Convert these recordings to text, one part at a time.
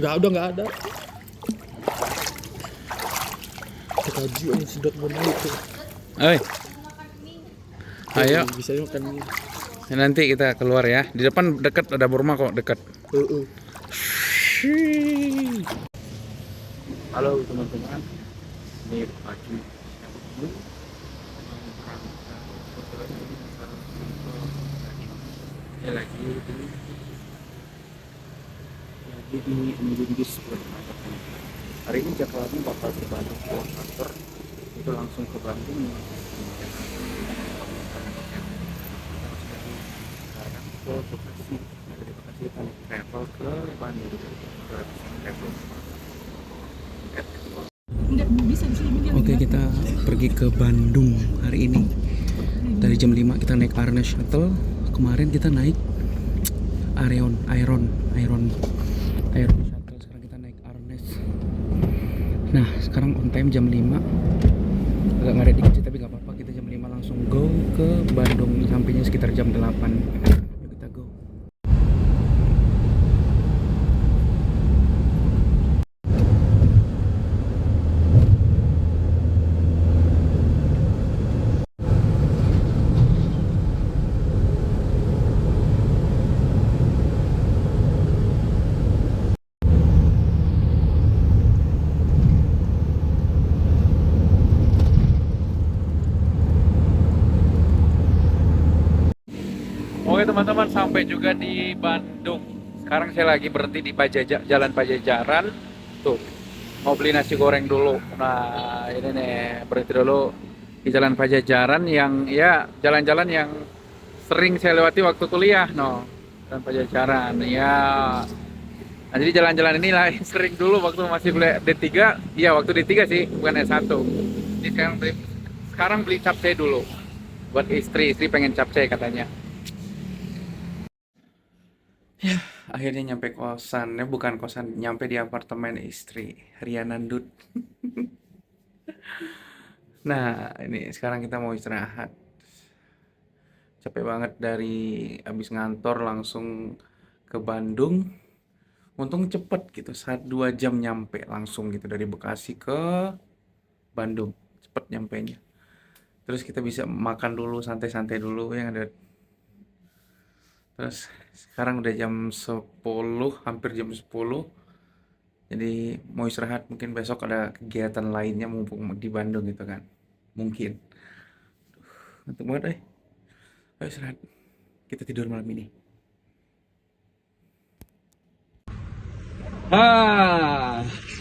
Udah nggak ada. Kaji yang sedot benar itu. Oi, ayo. Bisa makan mie. Nanti kita keluar ya. Di depan dekat ada rumah kok, dekat. Halo teman-teman. Ini pagi. Ini lagi di Minibus. Hari ini jadwalnya bakal ke Bandung ke kantor, itu langsung ke Bandung. Sekarang ke Bekasi, dari Bekasi kita travel ke Bandung. Oke, kita pergi ke Bandung hari ini. Dari jam 5 kita naik Arnes Shuttle. Kemarin kita naik Iron Shuttle. Sekarang kita naik Arnes. Nah, sekarang on time jam 5. Agak ngaret dikit sih, tapi gak apa-apa. Kita jam 5 langsung go ke Bandung. Sampainya sekitar jam 8. Yuk kita go. Oke teman-teman, sampai juga di Bandung. Sekarang saya lagi berhenti di Jalan Pajajaran. Tuh, mau beli nasi goreng dulu. Nah, ini nih, berhenti dulu di Jalan Pajajaran yang ya jalan-jalan yang sering saya lewati waktu kuliah, no. Jalan Pajajaran. Ya. Nah, jadi jalan-jalan ini lah sering dulu waktu masih beli D3. Iya, waktu D3 sih, bukan S1. Jadi sekarang beli capcay dulu. Buat istri pengen capcay katanya. Ya, akhirnya nyampe kosan. Bukan kosan, nyampe di apartemen istri, Rianandut. Nah, ini sekarang kita mau istirahat. Capek banget dari abis ngantor langsung ke Bandung. Untung cepet gitu, 1-2 jam nyampe langsung gitu dari Bekasi ke Bandung. Cepet nyampenya. Terus kita bisa makan dulu, santai-santai dulu yang ada. Terus sekarang udah jam 10, hampir jam 10. Jadi mau istirahat, mungkin besok ada kegiatan lainnya mumpung di Bandung gitu kan. Mungkin. Ngantuk banget deh. Ayo istirahat. Kita tidur malam ini.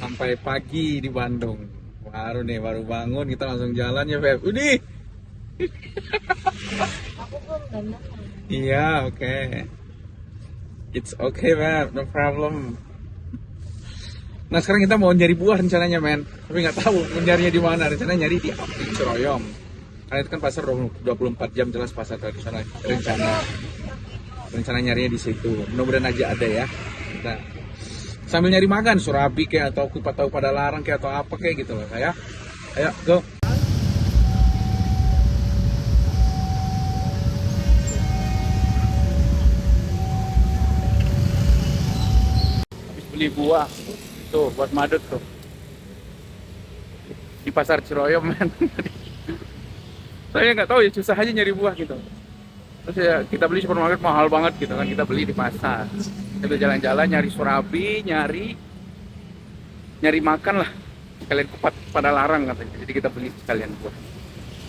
Sampai pagi di Bandung. Baru bangun, kita langsung jalan ya, Beb. Udih. Aku belum dandan. Iya, oke. It's okay, man. No problem. Nah, sekarang kita mau nyari buah rencananya, men. Tapi nggak tahu mencarinya di mana. Rencananya nyari di Api Ciroyom. Karena itu kan pasar 24 jam, jelas pasar tradisional. Rencana nyarinya di situ. Mudah-mudahan aja ada ya. Nah, sambil nyari makan, surabi kayak atau kupat tahu pada larang kayak atau apa kayak gitu loh, saya. Ayo, go. Beli buah tuh buat Madut tuh di pasar Ciroyom, men. Saya nggak tahu ya, susah aja nyari buah gitu. Terus ya kita beli supermarket mahal banget gitu kan, kita beli di pasar. Kita jalan-jalan nyari surabi, nyari makan lah, sekalian kupat pada larang katanya. Jadi kita beli sekalian buah.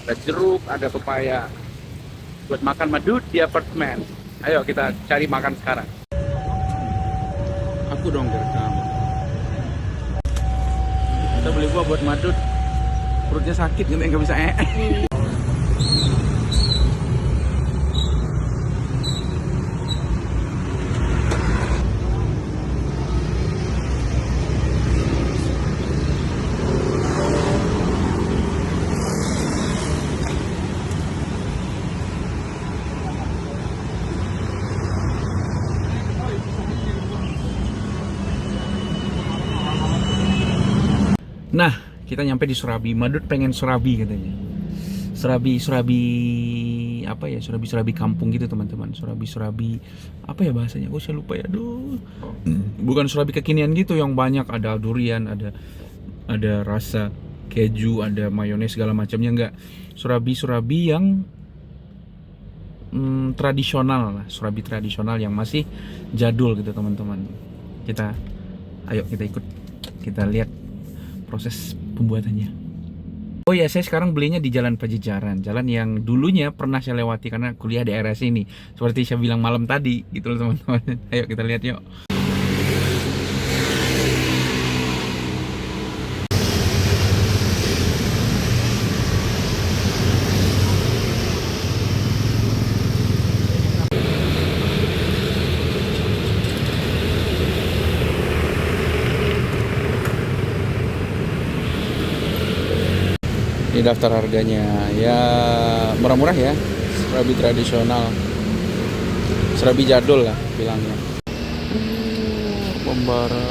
Ada jeruk, ada pepaya buat makan Madut di apartemen. Ayo kita cari makan sekarang. Aku dong direkam. Kita beli buah buat Madut. Perutnya sakit gitu, nggak bisa Nah, kita nyampe di Surabi. Madut pengen surabi katanya. Surabi apa ya, surabi kampung gitu teman-teman. Surabi apa ya bahasanya, gue saya lupa ya, aduh. Bukan surabi kekinian gitu yang banyak ada durian, ada rasa keju, ada mayones segala macamnya, enggak. Surabi yang tradisional lah, surabi tradisional yang masih jadul gitu teman-teman. Ayo kita ikut, kita lihat proses pembuatannya. Oh ya, saya sekarang belinya di Jalan Pajajaran, jalan yang dulunya pernah saya lewati karena kuliah di area sini. Seperti saya bilang malam tadi, gitu loh teman-teman. Ayo kita lihat yuk. Ini daftar harganya, ya murah-murah ya, surabi tradisional, surabi jadul lah bilangnya. Membara.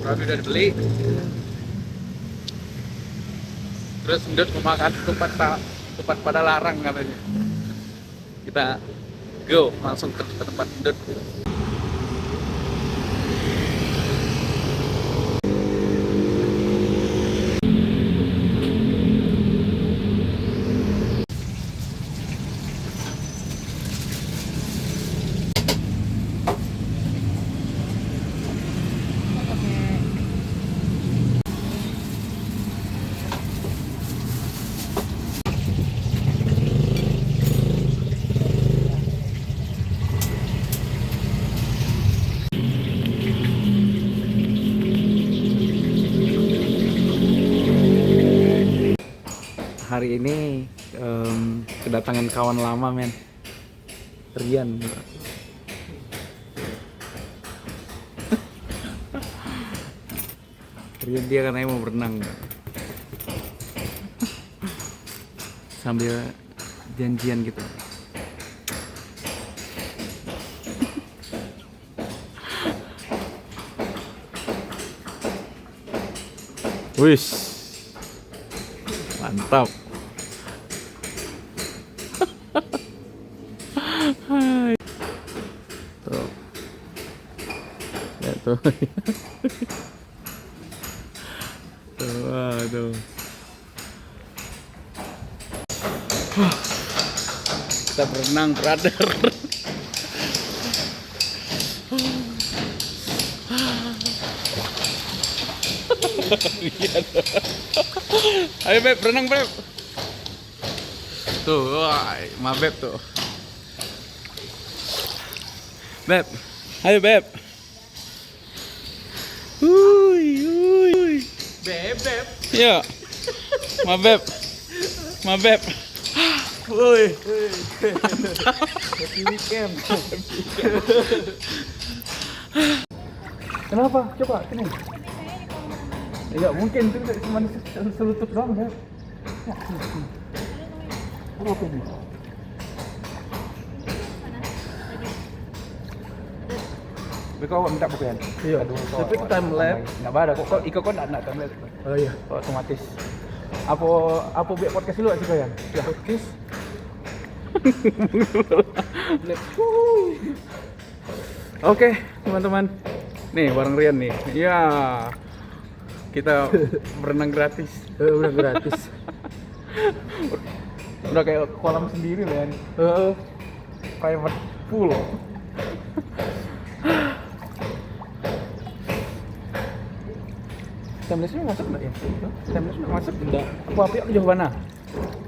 Surabi udah dibeli. Terus Ndut mau makan tempat pada larang katanya. Kita go langsung ke tempat Ndut. Hari ini kedatangan kawan lama men, Rian. Rian dia katanya mau berenang sambil janjian gitu. Wis, mantap. Tuh. Ya tuh. Tuh. Kita berenang, brother. Ayo Beb, berenang Beb. Tuh, ma Beb tuh. Beb, ayo Beb. Beb. Ya, ma Beb. Woi. Happy weekend. Kenapa? Coba sini. Enggak mungkin itu cuma selutut doang ya. Apa ini? Tapi kau minta bukan? Iya. Tapi ke time lapse. Enggak ada kok. Iko kok enggak time lapse. Oh iya. Otomatis. Apa biar podcast dulu sih kalian? Ya podcast. Let's go. Oke, teman-teman. Nih, bareng Rian nih. Ya. Kita berenang gratis. Udah gratis. Udah kayak kolam sendiri, Len. Private pool. Timeless-nya masuk enggak ya? Timeless-nya masuk enggak? Apa jauh mana?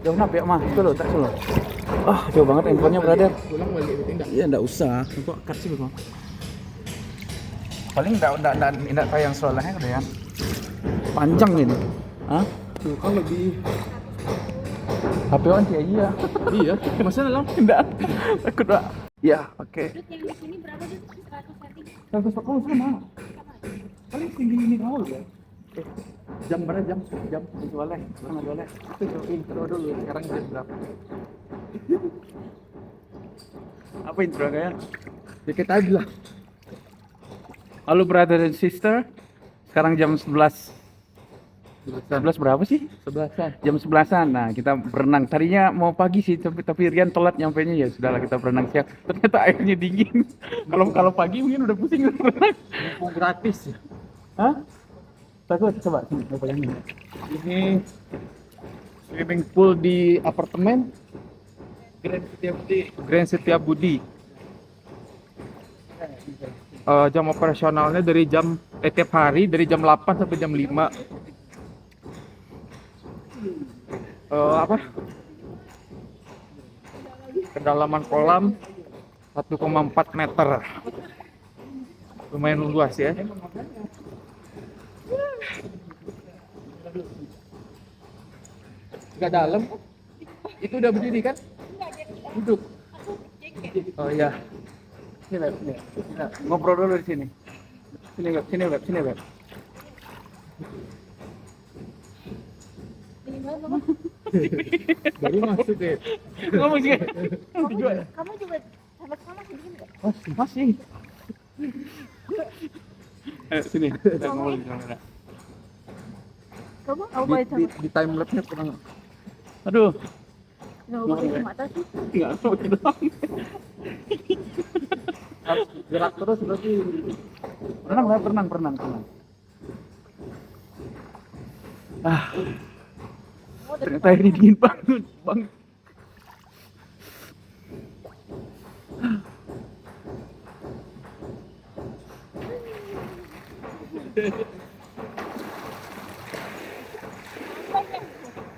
Jauh ya mah, itu loh, tak loh. Ah, jauh banget handphonenya brother. Pulang balik itu enggak. Iya, enggak usah. Kok cut sih bang? Paling enggak kayak yang soalnya udah ya. Panjang ini. Hah? Tuh kan lebih HP on sih iya. iya. Masa dalam Enggak. Takut, Pak. Ya, oke. Terus yang di sini berapa tuh? 100 cm. 140 sama. Paling tinggi ini kau ya. Jam berapa jam? Jam jualnya. Setengah jualnya. Itu intro dulu. Sekarang jam berapa? Apa intro kayak? dikit aja lah. Halo brother and sister. Sekarang jam 11. 11 berapa sih? 11-an. Jam 11-an. Nah, kita berenang. Tadinya mau pagi sih, tapi Rian telat nyampenya, ya sudahlah kita berenang siang. Ternyata airnya dingin. Kalau pagi mungkin udah pusing berenang. Mumpung gratis. Hah? Takut coba sini, coba yang ini. Ini swimming pool di apartemen Grand Setiabudi. Jam operasionalnya dari tiap hari dari jam 8 sampai jam 5. Kedalaman kolam 1,4 meter. Lumayan luas ya. Nggak dalam. Itu udah berdiri kan? Duduk. Oh iya. Sini, Beb. Sini. Ngobrol dulu di sini. Sini, Beb. Sini, Beb. Sini, Beb. Ini berapa, Bang? Baru masuk ya. Ngomong sih. Kamu juga sahabat sama sih begini nggak? Masih. Sini. Kita ngobrol di kamera. Kamu apa itu? Di time lapse-nya kurang. Aduh. Nggak pakai kacamata sih. Enggak tahu doang. Harus gerak terus berarti. Berenang, Beb. Berenang. Ah, ternyata airnya dingin banget, Bang.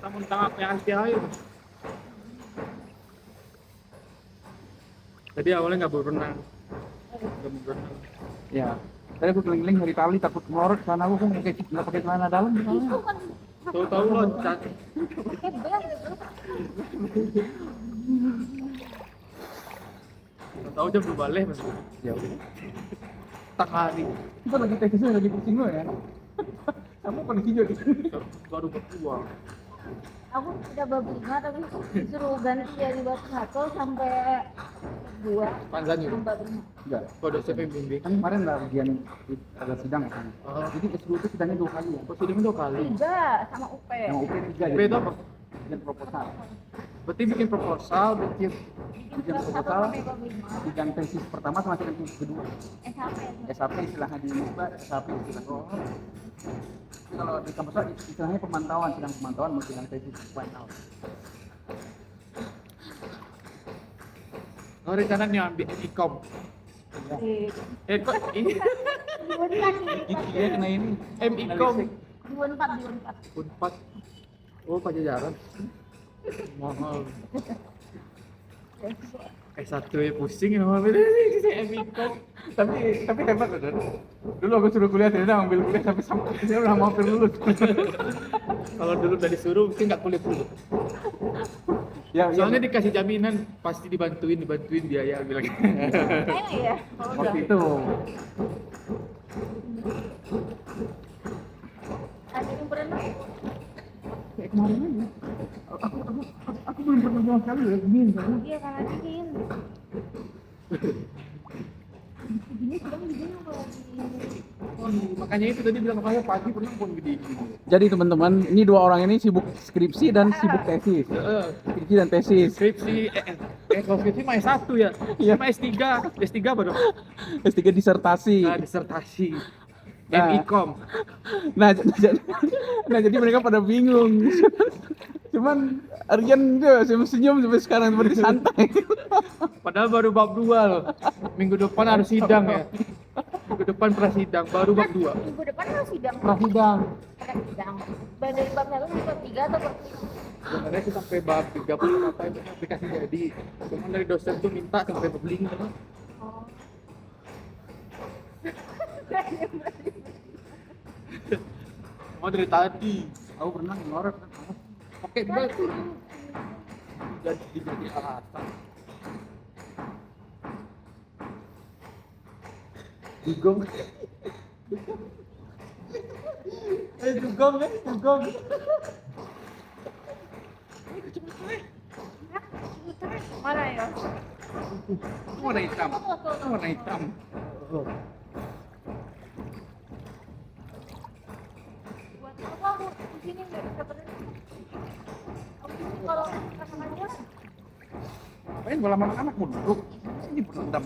Tamun tangap yang anti air. Tadi awalnya nggak berenang. Nggak mau berenang. Ya. Tadi aku keliling dari tali takut melorot sana aku nggak pakai celana dalam Itu soalnya. kan Tahu-tahu loncat. pakai bel gitu. Tahu jam balik mas. Ya udah. Tak hari. Kita lagi teknisnya lagi pusing lo ya. Kamu kondisi juga di sini. Baru berdua. Aku udah bab 5 tapi disuruh ganti dari bab 1 sampai 2. Panjangnya. Belum bab 5. Enggak. Kode siapa yang bimbing? Kan kemarin lah ujian ada sidang kan. Oh. Jadi S2 itu sidangnya 2 kali ya. Kok sudah 2 kali? 3 sama UP. Yang UP 3 UP itu apa? Dan proposal. Berarti bikin proposal, bikin Ujian Bab 1 proposal, sampai bab 5. sidang tesis pertama sama sidang tesis kedua. SHP. SAP istilahnya di Indonesia, SAP istilahnya. Tapi kalau di kampus lain istilahnya pemantauan, sidang pemantauan mau sidang tesis pemantauan. Oh, rencananya ambil ikom. Kok ini Dia kena ini. ikom 24. Unpad. Oh, Pajajaran. Mahal. S1 ya pusing ya mahal. ikom. Tapi hebat kan. Dulu aku suruh kuliah dia ambil kuliah sampai dia udah hampir lulus. Kalau dulu udah disuruh mungkin nggak kuliah dulu. Ya, Soalnya dikasih jaminan pasti dibantuin biaya bilang. Kayaknya ya. Kalau udah waktu itu. ada yang berenang. Kayak kemarin aja. Aku belum pernah sama sekali ya dingin kan. Iya karena dingin. Gini sedang dingin kalau di Makanya itu tadi bilang makanya pagi pernah pun gede. Jadi teman-teman, ini dua orang ini sibuk skripsi dan sibuk tesis. Skripsi dan tesis. Skripsi kalau skripsi mah S1 ya. Iya. Sama S3 baru. S3 disertasi. Disertasi. Nah. MIKOM. Nah, jadi mereka pada bingung. Cuman Aryan dia senyum sampai sekarang seperti santai. Padahal baru bab 2 loh. Minggu depan harus sidang ya. Minggu depan prasidang baru bab 2. minggu depan harus sidang. Prasidang. Sidang. Dari bab 1 sampai bab 3 atau bab 5? Sebenarnya sih sampai bab 30 apa itu aplikasi jadi. Cuman dari dosen tuh minta sampai bab 5. Oh. Oh dari tadi. Aku pernah ngorek kan. Pakai batu. Jadi alasan. Dugong. Dugong. Mana ya? Warna hitam. Warna hitam. Buat apa aku di sini nggak bisa berhenti? Aku di sini kalau pasangannya Ngapain bola sama anak mau duduk? Ini berendam.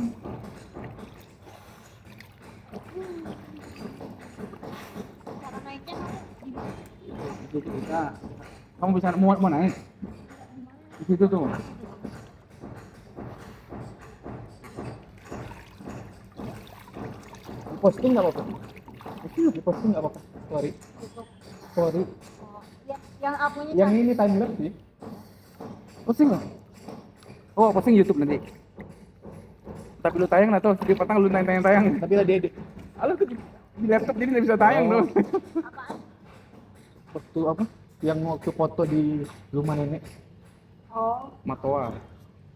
cara naiknya gimana? Itu kita. Kamu bisa mau naik? Di situ tuh. Posting nggak apa-apa. Posting nggak apa-apa. Sorry. Oh, yang akunya Yang ini time lapse sih. Posting nggak? Oh, posting YouTube nanti. Tapi lu tayang atau di petang lu tayang. Tapi lah dia Halo tuh di laptop jadi nggak bisa tayang Oh. dong. apaan? waktu apa? Yang waktu foto di rumah nenek Oh, Matoa.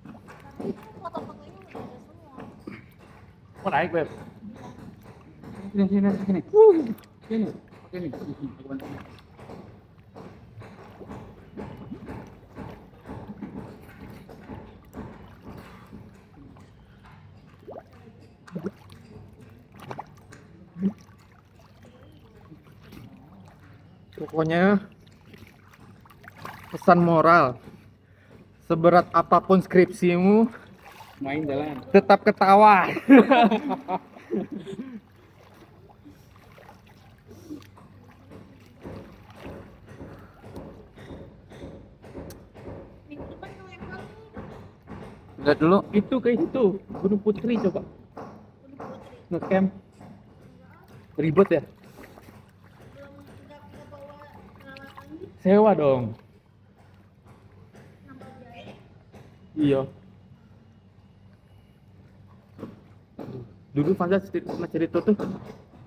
tapi itu foto-fotonya udah ada semua. Mau naik, Beb. Sini. Sini. Oke nih. Aku bantu. Pokoknya pesan moral, seberat apapun skripsimu, Main jalan. tetap ketawa. Minggu depan mau yang mana? Lihat dulu. Itu kayak itu Gunung Putri coba ngecamp. Ribet ya? Belum nggak bawa peralatan Sewa dong. nambah biaya. Iya. Dulu Fanda pernah cerita tuh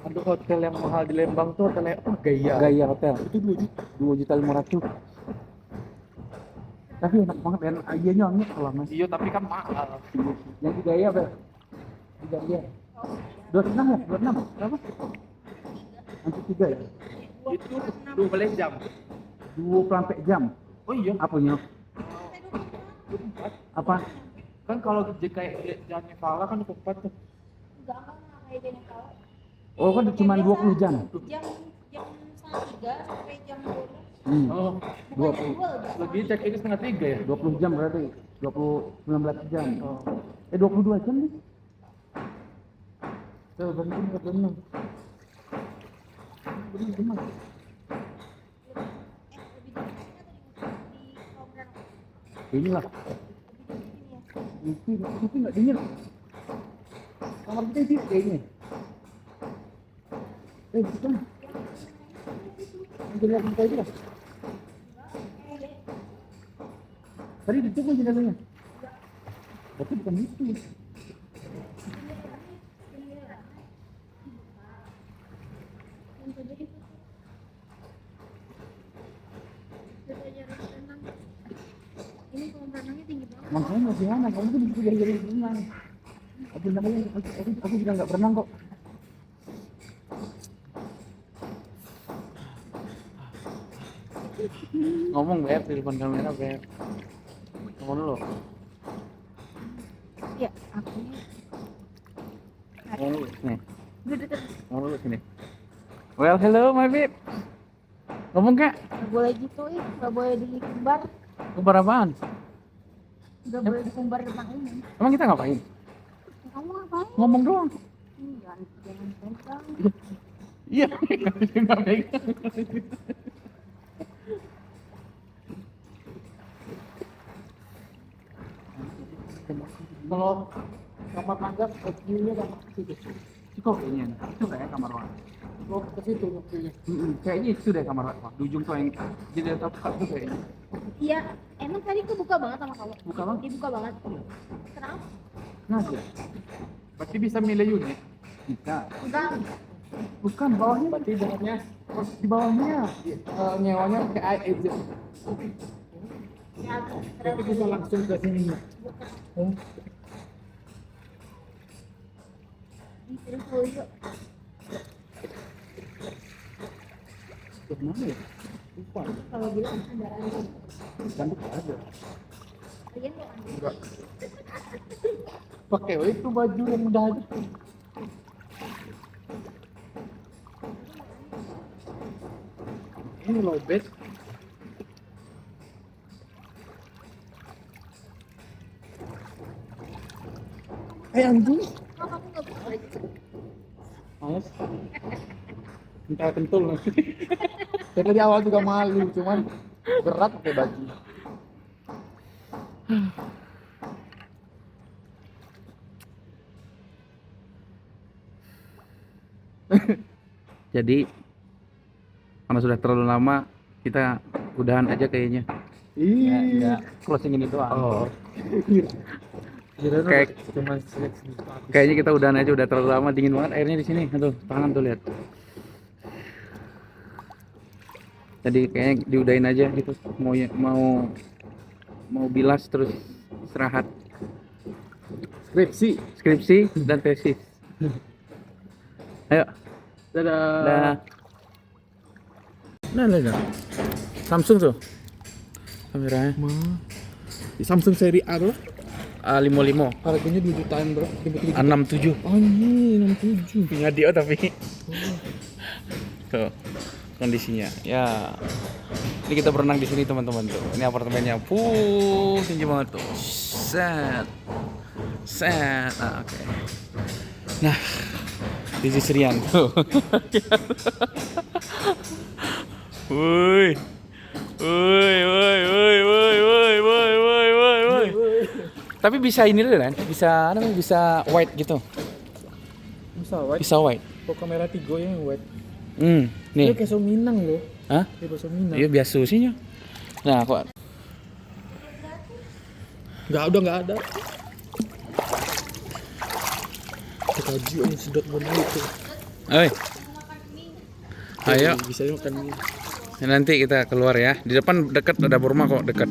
ada hotel yang mahal di Lembang tuh hotelnya apa? Gaya Hotel. Itu 2.500.000. Tapi enak banget dan ayahnya anget kalau Mas. Iya tapi kan mahal. Yang di Gaya, Beb. Di Gaya. 26 ya? 26. Berapa? Nanti 3 ya? Itu 12 jam. 24 jam. Oh iya. Apanya? Apa? Kan kalau kayak Jalan Nevada kan 24 tuh. Enggak kan kayak gini kalau Oh, kan cuma 20 jam. jam setengah 3 sampai jam 12. Oh, Bukannya 2 lagi cek ini setengah 3 ya? 20 jam berarti. 19 jam. Oh. 22 jam nih. Tuh, bener. lebih jauhnya tadi di kolam renang. Inilah. Lebih jauh sini ya. Itu nggak dingin. Kamar kita sih kayaknya. Kita. Kita lihat kita aja. Tadi ditutup jendelanya. Tapi bukan itu. Ini kolam renangnya tinggi banget. Makanya gimana? Kamu tuh bisa jadi berenang. Aku namanya, aku juga nggak berenang kok. Ngomong Beb di depan kamera Beb. Ngomong dulu. Ya, akunya Ngomong dulu nih. udah terus. Ngomong dulu sini. Well, hello my babe. Ngomong Kak. Nggak boleh gitu nggak boleh dikumbar, Kabar apaan? nggak boleh dikumbar depan ini. Emang kita ngapain? Kamu ngapain? Ngomong doang. Jangan pegang. Iya, nggak pegang. Kalau kamar mangga view-nya kan ke situ. Cukup kayaknya. Itu nggak ya kamar ruang? Oh, ke situ view-nya. Kayaknya itu deh kamar ruang. Di ujung tuh yang jadi tetap tuh kayaknya. Iya, emang tadi kebuka banget sama kamu? Buka banget. Dibuka banget. Kenapa? Nah, berarti bisa milih unit. Bisa. Enggak. Bukan bawahnya. Berarti bawahnya di bawahnya nyewanya pakai air aja. Ya, Tapi bisa langsung ke sini. terus dulu yuk. Kemana ya? Lupa. Kalau bilang kendaraan Kan ada. kalian mau ambil. Enggak. Pakai itu baju yang udah ada. Ini low bed. Anjing. Kok kamu nggak buka baju? Males. Minta kentul nanti. Dari awal juga malu, cuman berat pakai baju. Jadi karena sudah terlalu lama, kita udahan aja kayaknya. Iya. Closing ini doang. Oh. Kayak- cuma Kayaknya kita udahan aja, udah terlalu lama, dingin banget airnya di sini. Aduh, tangan tuh lihat. Jadi kayaknya diudahin aja gitu. Mau bilas terus istirahat. Skripsi dan tesis. Ayo. Dadah. Dah. Nah. Samsung tuh. Kameranya. Samsung seri A tuh A55 harganya 2 jutaan bro. 67. Anjing 67. Punya Dio tapi. Tuh kondisinya. Ya. Ini kita berenang di sini teman-teman tuh. Ini apartemennya. Tinggi banget tuh. Set. Oke. Nah, this is Rian tuh. Woi. Tapi bisa ini deh kan? Bisa namanya bisa white gitu. Bisa white. Kok kamera 3 yang wet. Nih. Kayak Minang loh. Hah? Kayak bakso Minang. Iya biasa sihnya. Nah, kok Enggak ada. Kaji yang sedot bener itu. oi. Ayo, Bisa makan mie. nanti kita keluar ya. Di depan dekat ada rumah kok, dekat.